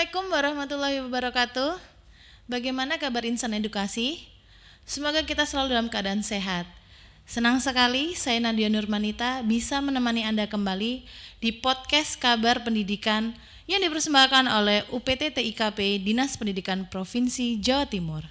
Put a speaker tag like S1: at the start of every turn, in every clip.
S1: Assalamualaikum warahmatullahi wabarakatuh. Bagaimana kabar insan edukasi? Semoga kita selalu dalam keadaan sehat. Senang sekali saya Nadia Nurmanita bisa menemani Anda kembali di podcast Kabar Pendidikan yang dipersembahkan oleh UPT TIKP Dinas Pendidikan Provinsi Jawa Timur.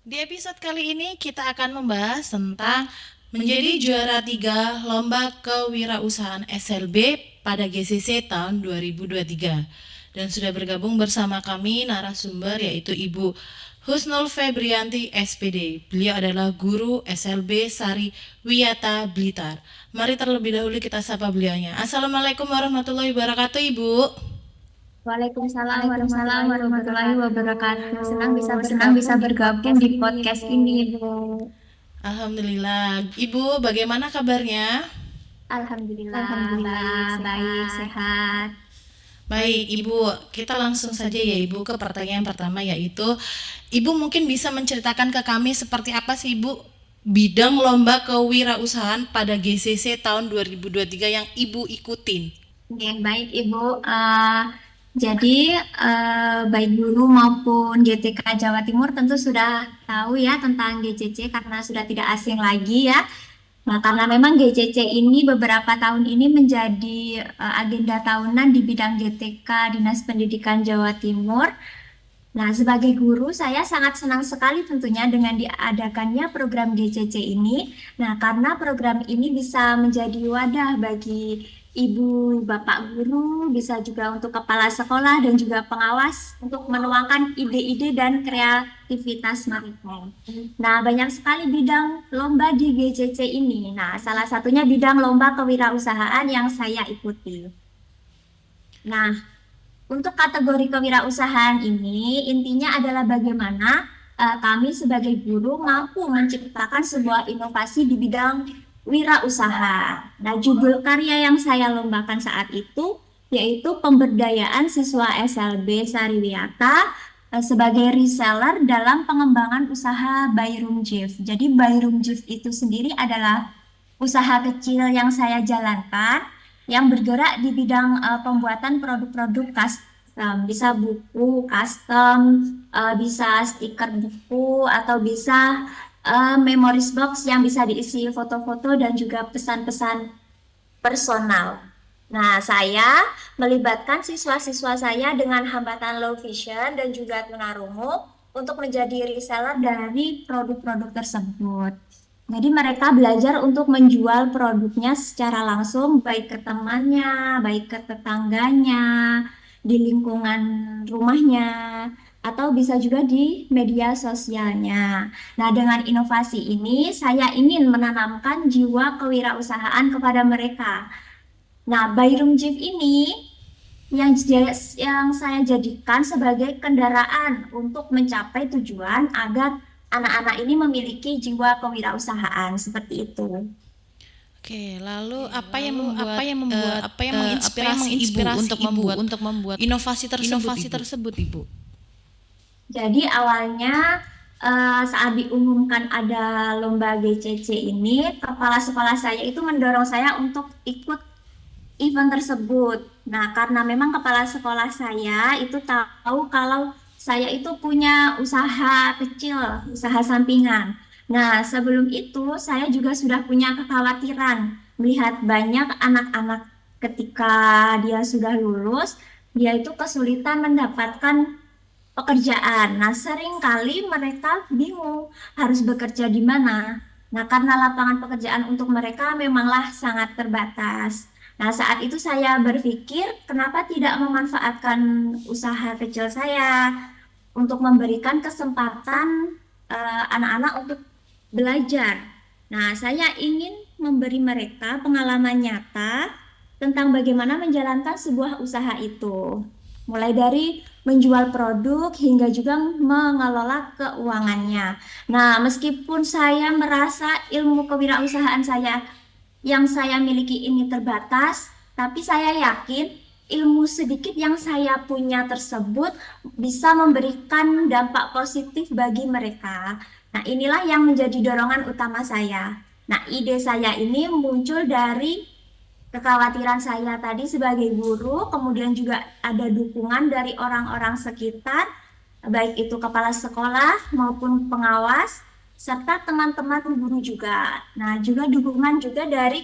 S1: Di episode kali ini kita akan membahas tentang menjadi juara 3 Lomba Kewirausahaan SLB pada GCC tahun 2023. Dan sudah bergabung bersama kami narasumber yaitu Ibu Husnul Febrianti SPD. Beliau adalah guru SLB Sari Wiyata Blitar. Mari terlebih dahulu kita sapa beliaunya. Assalamualaikum warahmatullahi wabarakatuh, Ibu.
S2: Waalaikumsalam warahmatullahi wabarakatuh. Senang bisa bergabung di podcast ini, Bu.
S1: Alhamdulillah. Ibu, bagaimana kabarnya?
S2: Alhamdulillah, baik, sehat.
S1: Baik, Ibu, kita langsung saja ya Ibu ke pertanyaan pertama, yaitu Ibu mungkin bisa menceritakan ke kami seperti apa sih Ibu bidang lomba kewirausahaan pada GCC tahun 2023 yang Ibu ikutin.
S2: Baik Ibu. Jadi baik guru maupun GTK Jawa Timur tentu sudah tahu ya tentang GCC karena sudah tidak asing lagi ya. Nah, karena memang GCC ini beberapa tahun ini menjadi agenda tahunan di bidang GTK Dinas Pendidikan Jawa Timur. Nah, sebagai guru saya sangat senang sekali tentunya dengan diadakannya program GCC ini. Nah, karena program ini bisa menjadi wadah bagi ibu, bapak guru, bisa juga untuk kepala sekolah dan juga pengawas untuk menuangkan ide-ide dan kreativitas mereka. Nah, banyak sekali bidang lomba di GCC ini. Nah, salah satunya bidang lomba kewirausahaan yang saya ikuti. Nah, untuk kategori kewirausahaan ini intinya adalah bagaimana kami sebagai guru mampu menciptakan sebuah inovasi di bidang wirausaha. Nah, judul karya yang saya lombakan saat itu yaitu pemberdayaan siswa SLB Sariwiyata sebagai reseller dalam pengembangan usaha Bayrum Gift. Jadi Bayrum Gift itu sendiri adalah usaha kecil yang saya jalankan yang bergerak di bidang pembuatan produk-produk custom. Bisa buku custom, bisa stiker buku, atau bisa memories box yang bisa diisi foto-foto dan juga pesan-pesan personal. Nah, saya melibatkan siswa-siswa saya dengan hambatan low vision dan juga tunarungu untuk menjadi reseller dari produk-produk tersebut. Jadi mereka belajar untuk menjual produknya secara langsung baik ke temannya, baik ke tetangganya, di lingkungan rumahnya, atau bisa juga di media sosialnya. Nah, dengan inovasi ini, saya ingin menanamkan jiwa kewirausahaan kepada mereka. Nah, Bayrum Jeep ini yang saya jadikan sebagai kendaraan untuk mencapai tujuan agar anak-anak ini memiliki jiwa kewirausahaan seperti itu.
S1: Oke, lalu apa yang menginspirasi Ibu untuk membuat inovasi tersebut, Ibu?
S2: Jadi awalnya saat diumumkan ada lomba GCC ini, kepala sekolah saya itu mendorong saya untuk ikut event tersebut. Nah, karena memang kepala sekolah saya itu tahu kalau saya itu punya usaha kecil, usaha sampingan. Nah, sebelum itu saya juga sudah punya kekhawatiran melihat banyak anak-anak ketika dia sudah lulus, dia itu kesulitan mendapatkan pekerjaan. Nah, seringkali mereka bingung harus bekerja di mana. Nah, karena lapangan pekerjaan untuk mereka memanglah sangat terbatas. Nah, saat itu saya berpikir, kenapa tidak memanfaatkan usaha kecil saya untuk memberikan kesempatan anak-anak untuk belajar. Nah, saya ingin memberi mereka pengalaman nyata tentang bagaimana menjalankan sebuah usaha itu. Mulai dari menjual produk hingga juga mengelola keuangannya. Nah, meskipun saya merasa ilmu kewirausahaan yang saya miliki ini terbatas, tapi saya yakin ilmu sedikit yang saya punya tersebut bisa memberikan dampak positif bagi mereka. Nah, inilah yang menjadi dorongan utama saya. Nah, ide saya ini muncul dari kekhawatiran saya tadi sebagai guru, kemudian juga ada dukungan dari orang-orang sekitar, baik itu kepala sekolah maupun pengawas, serta teman-teman guru juga. Nah, juga dukungan juga dari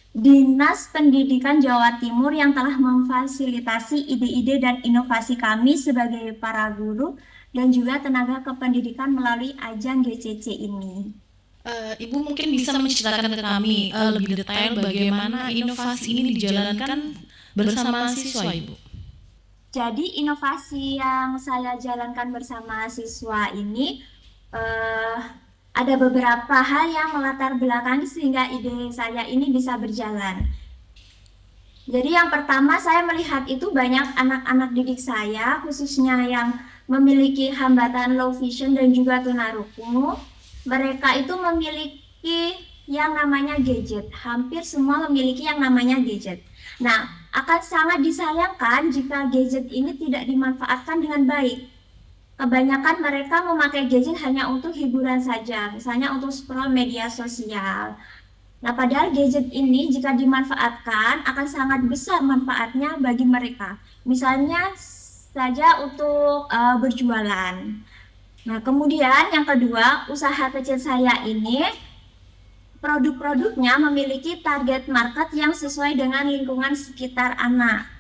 S2: Dinas Pendidikan Jawa Timur yang telah memfasilitasi ide-ide dan inovasi kami sebagai para guru dan juga tenaga kependidikan melalui ajang GCC ini.
S1: Ibu mungkin bisa menceritakan ke kami lebih detail bagaimana inovasi ini dijalankan bersama siswa, Ibu.
S2: Jadi inovasi yang saya jalankan bersama siswa ini eh, ada beberapa hal yang melatar belakangi sehingga ide saya ini bisa berjalan. Jadi yang pertama saya melihat itu banyak anak-anak didik saya khususnya yang memiliki hambatan low vision dan juga tunarungu. Mereka itu memiliki yang namanya gadget. Hampir semua memiliki yang namanya gadget. Nah, akan sangat disayangkan jika gadget ini tidak dimanfaatkan dengan baik. Kebanyakan mereka memakai gadget hanya untuk hiburan saja, misalnya untuk scroll media sosial. Nah, padahal gadget ini jika dimanfaatkan akan sangat besar manfaatnya bagi mereka. Misalnya saja untuk berjualan. Nah, kemudian yang kedua, usaha kecil saya ini produk-produknya memiliki target market yang sesuai dengan lingkungan sekitar anak,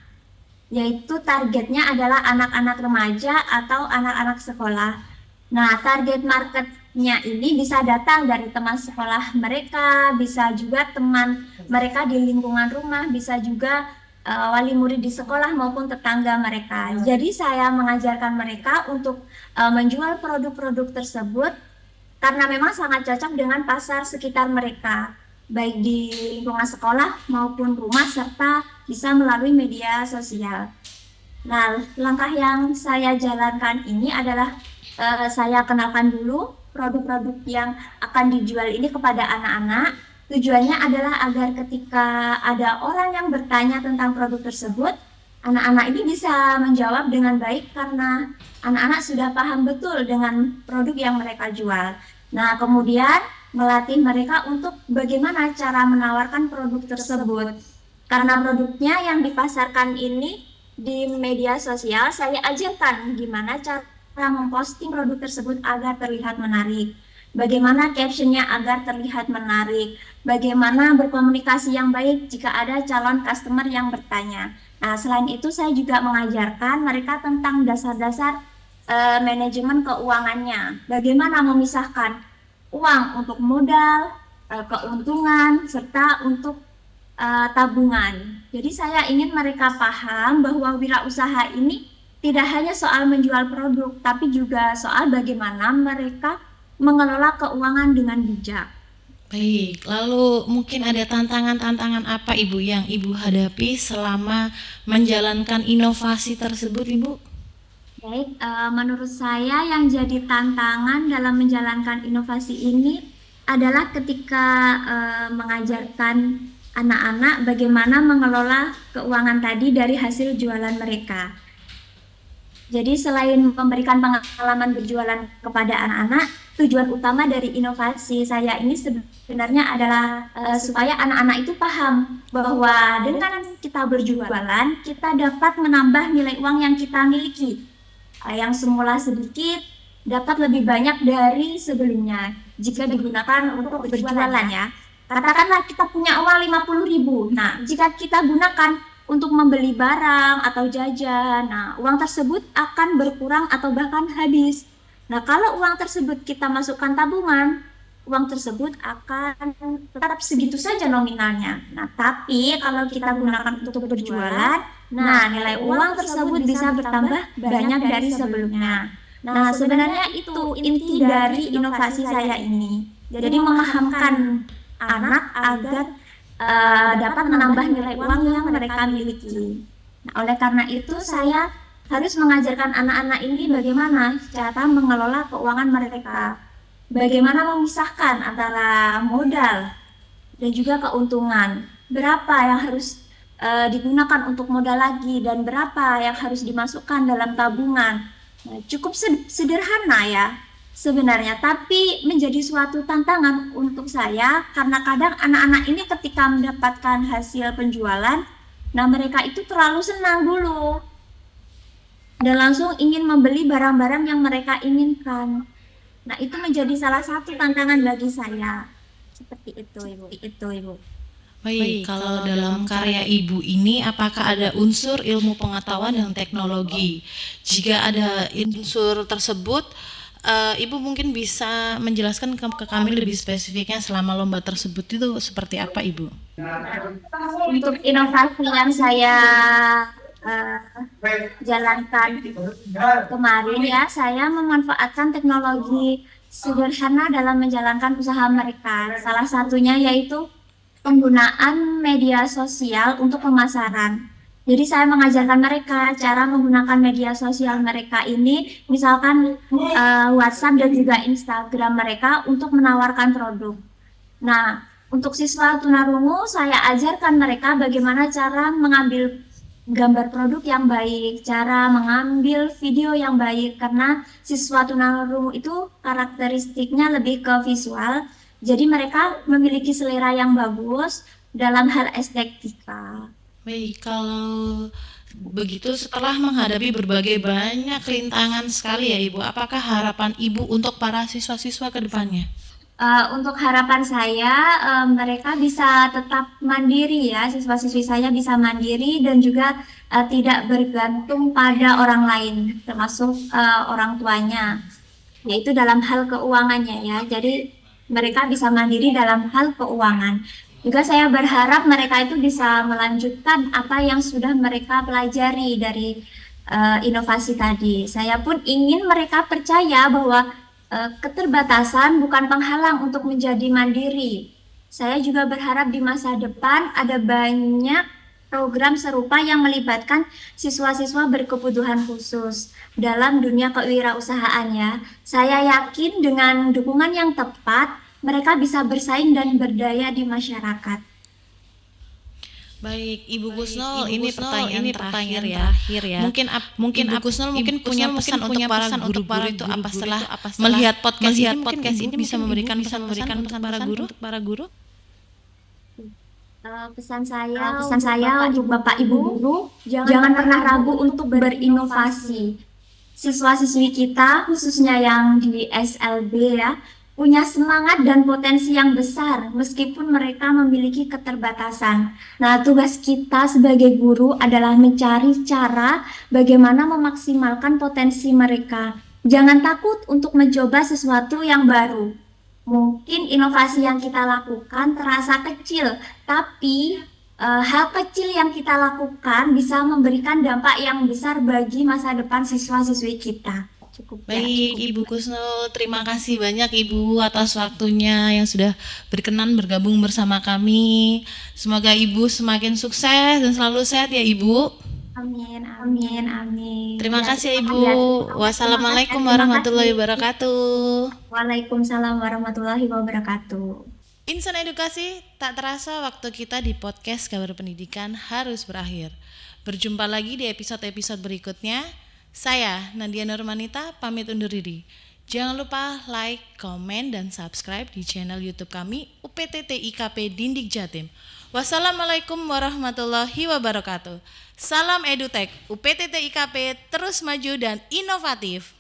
S2: yaitu targetnya adalah anak-anak remaja atau anak-anak sekolah. Nah, target marketnya ini bisa datang dari teman sekolah mereka, bisa juga teman mereka di lingkungan rumah, bisa juga wali murid di sekolah maupun tetangga mereka. Jadi saya mengajarkan mereka untuk menjual produk-produk tersebut karena memang sangat cocok dengan pasar sekitar mereka, baik di lingkungan sekolah maupun rumah serta bisa melalui media sosial. Nah, langkah yang saya jalankan ini adalah saya kenalkan dulu produk-produk yang akan dijual ini kepada anak-anak. Tujuannya adalah agar ketika ada orang yang bertanya tentang produk tersebut, anak-anak ini bisa menjawab dengan baik karena anak-anak sudah paham betul dengan produk yang mereka jual. Nah, kemudian melatih mereka untuk bagaimana cara menawarkan produk tersebut. Karena produknya yang dipasarkan ini di media sosial, saya ajarkan gimana cara memposting produk tersebut agar terlihat menarik. Bagaimana captionnya agar terlihat menarik. Bagaimana berkomunikasi yang baik jika ada calon customer yang bertanya. Nah, selain itu saya juga mengajarkan mereka tentang dasar-dasar manajemen keuangannya. Bagaimana memisahkan uang untuk modal, keuntungan, serta untuk tabungan. Jadi saya ingin mereka paham bahwa wirausaha ini tidak hanya soal menjual produk, tapi juga soal bagaimana mereka mengelola keuangan dengan bijak.
S1: Baik, lalu mungkin ada tantangan-tantangan apa Ibu yang Ibu hadapi selama menjalankan inovasi tersebut, Ibu?
S2: Baik, menurut saya yang jadi tantangan dalam menjalankan inovasi ini adalah ketika mengajarkan anak-anak bagaimana mengelola keuangan tadi dari hasil jualan mereka. Jadi selain memberikan pengalaman berjualan kepada anak-anak, tujuan utama dari inovasi saya ini sebenarnya adalah supaya anak-anak itu paham bahwa dengan kita berjualan, kita dapat menambah nilai uang yang kita miliki. Yang semula sedikit dapat lebih banyak dari sebelumnya jika digunakan untuk berjualan ya. Katakanlah kita punya uang 50.000. Nah, jika kita gunakan untuk membeli barang atau jajan, nah uang tersebut akan berkurang atau bahkan habis. Nah, kalau uang tersebut kita masukkan tabungan, uang tersebut akan tetap segitu saja nominalnya. Nah, tapi kalau kita gunakan untuk berjualan, nah nilai uang tersebut bisa bertambah banyak dari sebelumnya. Nah, sebenarnya itu inti dari inovasi saya ini. Jadi memahamkan anak agar dapat menambah nilai uang yang mereka miliki. Nah, oleh karena itu saya harus mengajarkan anak-anak ini bagaimana cara mengelola keuangan mereka, bagaimana memisahkan antara modal dan juga keuntungan, berapa yang harus digunakan untuk modal lagi dan berapa yang harus dimasukkan dalam tabungan. Nah, cukup sederhana ya. sebenarnya, tapi menjadi suatu tantangan untuk saya karena kadang anak-anak ini ketika mendapatkan hasil penjualan, nah mereka itu terlalu senang dulu dan langsung ingin membeli barang-barang yang mereka inginkan. Nah, itu menjadi salah satu tantangan bagi saya. Seperti itu, Ibu.
S1: Baik, kalau dalam karya Ibu ini apakah ada unsur ilmu pengetahuan dan teknologi? Jika ada unsur tersebut, Ibu mungkin bisa menjelaskan ke kami lebih spesifiknya selama lomba tersebut itu seperti apa, Ibu?
S2: Untuk inovasi yang saya eh, jalankan kemarin ya, saya memanfaatkan teknologi sederhana dalam menjalankan usaha mereka. Salah satunya yaitu penggunaan media sosial untuk pemasaran. Jadi saya mengajarkan mereka cara menggunakan media sosial mereka ini, misalkan WhatsApp dan juga Instagram mereka untuk menawarkan produk. Nah, untuk siswa tunarungu saya ajarkan mereka bagaimana cara mengambil gambar produk yang baik, cara mengambil video yang baik, karena siswa tunarungu itu karakteristiknya lebih ke visual, jadi mereka memiliki selera yang bagus dalam hal estetika.
S1: Baik, kalau begitu setelah menghadapi berbagai banyak rintangan sekali ya Ibu, apakah harapan Ibu untuk para siswa-siswa ke depannya?
S2: Untuk harapan saya, mereka bisa tetap mandiri ya, siswa-siswi saya bisa mandiri dan juga tidak bergantung pada orang lain, termasuk orang tuanya, yaitu dalam hal keuangannya ya. Jadi mereka bisa mandiri dalam hal keuangan. Juga saya berharap mereka itu bisa melanjutkan apa yang sudah mereka pelajari dari inovasi tadi. Saya pun ingin mereka percaya bahwa keterbatasan bukan penghalang untuk menjadi mandiri. Saya juga berharap di masa depan ada banyak program serupa yang melibatkan siswa-siswa berkebutuhan khusus dalam dunia kewirausahaan ya. Saya yakin dengan dukungan yang tepat, mereka bisa bersaing dan berdaya di masyarakat.
S1: Baik, Ibu Kusnul, ini pertanyaan terakhir ya. Mungkin Ibu Kusnul mungkin punya pesan untuk para guru-guru itu apa setelah melihat podcast ini, mungkin Ibu bisa memberikan pesan-pesan untuk para guru?
S2: Pesan saya untuk Bapak Ibu guru, jangan pernah ragu untuk berinovasi. Siswa-siswi kita, khususnya yang di SLB ya, punya semangat dan potensi yang besar meskipun mereka memiliki keterbatasan. Nah, tugas kita sebagai guru adalah mencari cara bagaimana memaksimalkan potensi mereka. Jangan takut untuk mencoba sesuatu yang baru. Mungkin inovasi yang kita lakukan terasa kecil, tapi hal kecil yang kita lakukan bisa memberikan dampak yang besar bagi masa depan siswa-siswi kita. Cukup ya,
S1: Baik,
S2: cukup.
S1: Ibu Kusnul, terima kasih banyak Ibu atas waktunya yang sudah berkenan bergabung bersama kami. Semoga Ibu semakin sukses dan selalu sehat ya Ibu.
S2: Amin, amin, amin.
S1: Terima
S2: Ya,
S1: kasih ya Ibu.
S2: ya,
S1: Wassalamualaikum
S2: terima
S1: warahmatullahi
S2: kasih.
S1: wabarakatuh.
S2: Waalaikumsalam warahmatullahi wabarakatuh.
S1: Insan edukasi, tak terasa waktu kita di podcast Kabar Pendidikan harus berakhir. Berjumpa lagi di episode-episode berikutnya. Saya, Nadia Nurmanita, pamit undur diri. Jangan lupa like, komen, dan subscribe di channel YouTube kami UPTT IKP Dindik Jatim. Wassalamualaikum warahmatullahi wabarakatuh. Salam EduTech, UPTT IKP terus maju dan inovatif.